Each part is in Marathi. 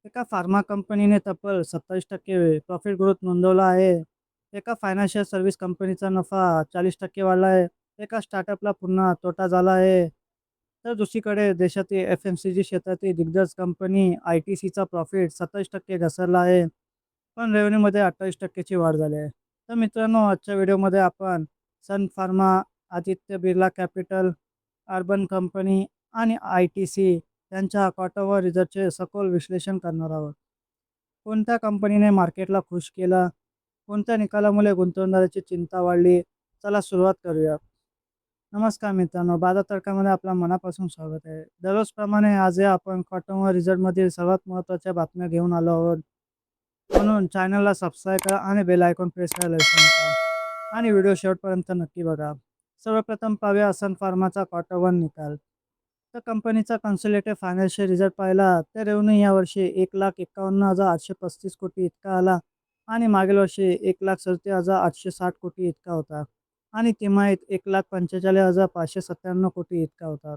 एका फार्मा कंपनीने तब्बल 27% प्रॉफिट ग्रोथ नोंदवला आहे. एका फायनान्शियल सर्व्हिस कंपनीचा नफा 40% वाढला आहे. एका स्टार्टअपला पुन्हा तोटा झाला आहे. तर दुसरीकडे देशातील एफ-एम-सी-जी क्षेत्रातील दिग्गज कंपनी आय-टी-सीचा प्रॉफिट 27% घसरला आहे. पण रेव्हेन्यूमध्ये 28% ची वाढ झाली आहे. तर मित्रांनो, आजच्या व्हिडिओमध्ये आपण Sun Pharma, Aditya Birla Capital, Urban Company आणि आय-टी-सी त्यांच्या क्वार्टर रिझल्टचे सखोल विश्लेषण करणार आहोत. कोणत्या कंपनीने मार्केटला खुश केलं? कोणत्या निकालामुळे गुंतवणूकदाराची चिंता वाढली? चला सुरुवात करूया. नमस्कार मित्रांनो, बाजार तर्कामध्ये आपलं मनापासून स्वागत आहे. दररोजप्रमाणे आजही आपण क्वार्टर रिझल्टमधील सर्वात महत्त्वाच्या बातम्या घेऊन आलो आहोत. म्हणून चॅनलला सबस्क्राईब करा आणि बेल आयकॉन प्रेस करायला विसरू नका. आणि व्हिडिओ शेवटपर्यंत नक्की बघा. सर्वप्रथम पाहूया सन फार्माचा क्वार्टर 1 निकाल. तर कंपनीचा कन्सोलिडेटेड फायनान्शियल रिझल्ट पाहिला तर रेव्हेन्यू यावर्षी 1,51,835 कोटी इतका आला आणि मागील वर्षी 1,37,860 कोटी इतका होता आणि तिमाहीत 1,45,597 कोटी इतका होता.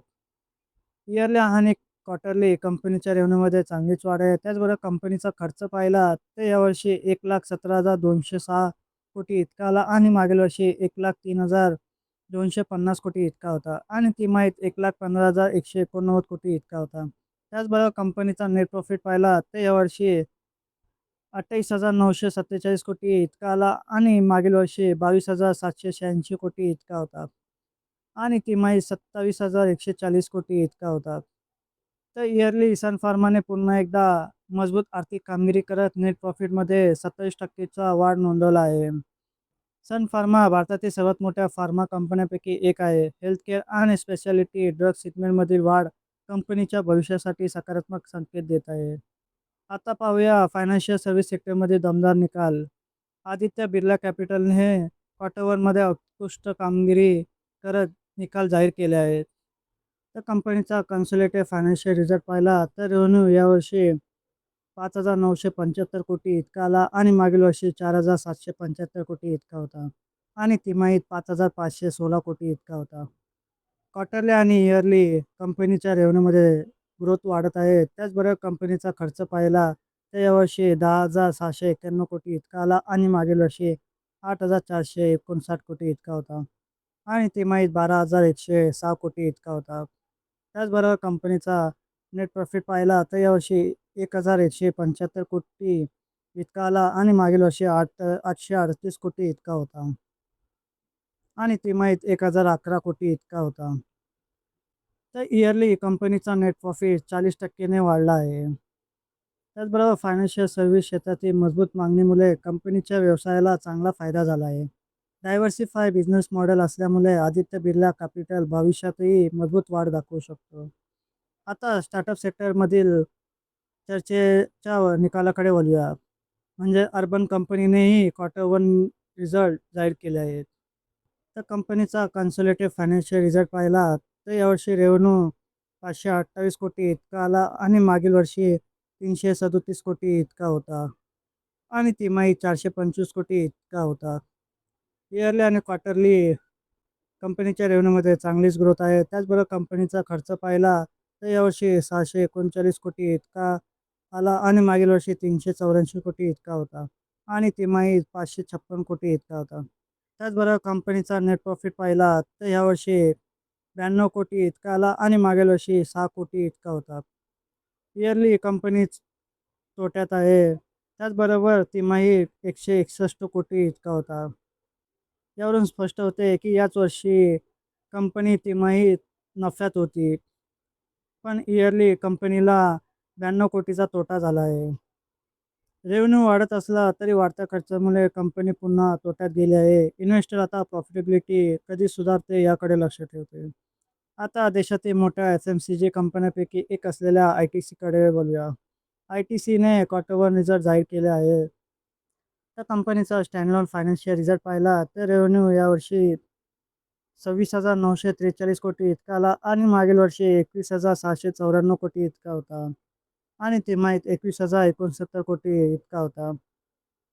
इयरली आणि क्वार्टरली कंपनीच्या रेव्हेन्यूमध्ये चांगलीच वाढ आहे. त्याचबरोबर कंपनीचा खर्च पाहिला तर यावर्षी 1,17,206 कोटी इतका आला आणि मागील वर्षी 1,03,250 कोटी इतका होता आणि तिमाहीत 1,15,189 कोटी इतका होता. त्याचबरोबर कंपनीचा नेट प्रॉफिट पाहिला तर यावर्षी 28,947 कोटी इतका आला आणि मागील वर्षी 22,786 कोटी इतका होता आणि तिमाहीत 27,140 कोटी इतका होता. तर इयरली सन फार्माने पुन्हा एकदा मजबूत आर्थिक कामगिरी करत नेट प्रॉफिटमध्ये 27% चा वाढ नोंदवला आहे. सन फार्मा भारतातील सर्वात मोठ्या फार्मा कंपन्यांपैकी एक आहे. हेल्थकेअर आणि स्पेशालिटी ड्रग सेगमेंटमधील वाढ कंपनीच्या भविष्यासाठी सकारात्मक संकेत देत आहे. आता पाहूया फायनान्शियल सर्व्हिस सेक्टरमध्ये दमदार निकाल. आदित्य बिर्ला कॅपिटलने क्वार्टर 1 उत्कृष्ट कामगिरी करत निकाल जाहीर केले आहेत. तर कंपनीचा कन्सोलिडेटेड फायनान्शियल रिझल्ट पाहिला तर रेव्हेन्यू यावर्षी 5,975 कोटी इतका आला आणि मागील वर्षी 4,775 कोटी इतका होता आणि तिमाहीत 5,516 कोटी इतका होता. क्वार्टरली आणि इयरली कंपनीच्या रेव्हेन्यूमध्ये ग्रोथ वाढत आहे. त्याचबरोबर कंपनीचा खर्च पाहिला तर यावर्षी 10,691 कोटी इतका आला आणि मागील वर्षी 8,459 कोटी इतका होता आणि तिमाहीत 12,106 कोटी इतका होता. त्याचबरोबर कंपनीचा नेट प्रॉफिट पाहिला तर यावर्षी 1,175 कोटी इतका आला आणि मागील वर्षी 838 कोटी इतका होता आणि तिमाहीत 1,011 कोटी इतका होता. तर इयरली कंपनीचा नेट प्रॉफिट 40% ने वाढला आहे. त्याचबरोबर फायनान्शियल सर्व्हिस क्षेत्रातील मजबूत मागणीमुळे कंपनीच्या व्यवसायाला चांगला फायदा झाला आहे. डायव्हर्सिफाय बिझनेस मॉडेल असल्यामुळे आदित्य बिर्ला कॅपिटल भविष्यातही मजबूत वाढ दाखवू शकतो. आता स्टार्टअप सेक्टरमधील चर्चेच्या निकालाकडे वळूया. म्हणजे अर्बन कंपनीनेही क्वार्टर 1 रिझल्ट जाहीर केले आहेत. तर कंपनीचा कन्सोलिडेटेड फायनान्शियल रिझल्ट पाहिला तर यावर्षी रेव्हेन्यू 528 कोटी इतका आला आणि मागील वर्षी 337 कोटी इतका होता आणि तिमाही 425 कोटी इतका होता. इयरली आणि क्वार्टरली कंपनीच्या रेव्हेन्यूमध्ये चांगलीच ग्रोथ आहे. त्याचबरोबर कंपनीचा खर्च पाहिला तर यावर्षी 639 कोटी इतका आला आणि मागील वर्षी 384 कोटी इतका होता आणि तिमाही 556 कोटी इतका होता. त्याचबरोबर कंपनीचा नेट प्रॉफिट पाहिला तर यावर्षी 92 कोटी इतका आला आणि मागील वर्षी 6 कोटी इतका होता. इयरली कंपनी तोट्यात आहे. त्याचबरोबर तिमाही 161 कोटी इतका होता. यावरून स्पष्ट होते की याच वर्षी कंपनी तिमाहीत नफ्यात होती. पण इयरली कंपनीला 92 कोटीचा तोटा झाला आहे. रेव्हेन्यू वाढत असला तरी वाढत्या खर्चामुळे कंपनी पुन्हा तोट्यात गेली आहे. इन्व्हेस्टर आता प्रॉफिटेबिलिटी कधी सुधारते याकडे लक्ष ठेवते. आता देशातील मोठ्या एफ-एम-सी-जी कंपन्यांपैकी एक असलेल्या आय-टी-सीकडे बोलूया. आय-टी-सीने क्वार्टर 1 रिझल्ट जाहीर केले आहे. त्या कंपनीचा स्टँडअलोन फायनान्शियल रिझल्ट पाहिला तर रेव्हेन्यू यावर्षी 26,943 कोटी इतका आला आणि मागील वर्षी 21,694 कोटी इतका होता आणि तिमाहीत 21,069 कोटी इतका होता.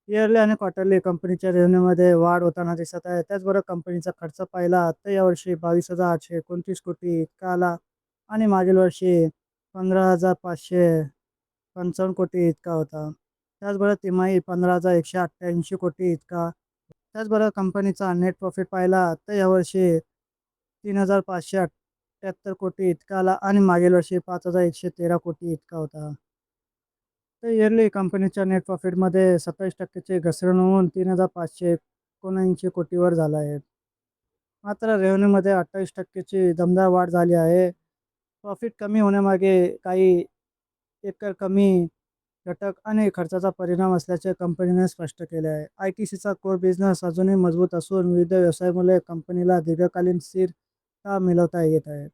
इयरली आणि क्वार्टरली कंपनीच्या रेव्हेन्यूमध्ये वाढ होताना दिसत आहे. त्याचबरोबर कंपनीचा खर्च पाहिला तर यावर्षी 22,829 कोटी इतका आला आणि मागील वर्षी 15,555 55 कोटी इतका होता. त्याचबरोबर तिमाही 15,188 कोटी इतका. त्याचबरोबर कंपनीचा नेट प्रॉफिट पाहिला तर यावर्षी 3,578 कोटी इतका आला आणि मागील वर्षी 5,113 कोटी इतका होता. तर इयरली कंपनीच्या नेट प्रॉफिटमध्ये 27% ची घसरण होऊन 3,579 कोटीवर झाला आहे. मात्र रेव्हेन्यूमध्ये 28% ची दमदार वाढ झाली आहे. प्रॉफिट कमी होण्यामागे काही एकतर कमी घटक आणि खर्चाचा परिणाम असल्याचे कंपनीने स्पष्ट केले आहे. आय-टी-सीचा कोर बिझनेस अजूनही मजबूत असून विविध व्यवसायामुळे कंपनीला दीर्घकालीन स्थिरता मिळवता येत आहे.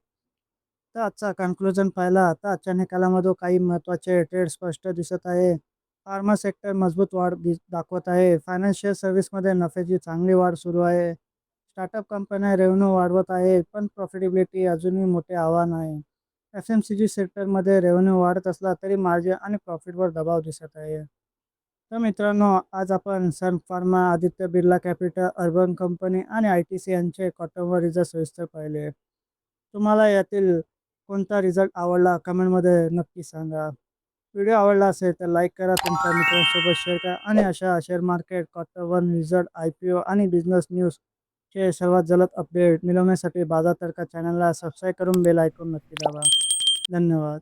तर आजचा कन्क्लुजन पाहिला तर आजच्या निकालामध्ये काही महत्त्वाचे ट्रेड स्पष्ट दिसत आहे. फार्मा सेक्टर मजबूत वाढ दाखवत आहे. फायनान्शियल सर्व्हिसमध्ये नफ्याची चांगली वाढ सुरू आहे. स्टार्टअप कंपन्या रेव्हेन्यू वाढवत आहेत, पण प्रॉफिटेबिलिटी अजूनही मोठे आव्हान आहे. एफ-एम-सी-जी सेक्टरमध्ये रेव्हेन्यू वाढत असला तरी मार्जिन आणि प्रॉफिटवर दबाव दिसत आहे. तर मित्रांनो, आज आपण Sun Pharma, Aditya Birla Capital, Urban Company आणि आय-टी-सी यांचे क्वार्टरवर रिझल्ट सविस्तर पाहिले. तुम्हाला यातील कोणता रिझल्ट आवडला कमेंटमध्ये नक्की सांगा. व्हिडिओ आवडला असेल तर लाईक करा, तुमच्या मित्रांसोबत शेअर करा आणि अशा share market, quarter one result, IPO आणि बिझनेस न्यूजचे सर्वात जलद अपडेट मिळवण्यासाठी बाजार तडका चॅनलला सबस्क्राईब करून बेल आयकॉन नक्की दाबा. धन्यवाद.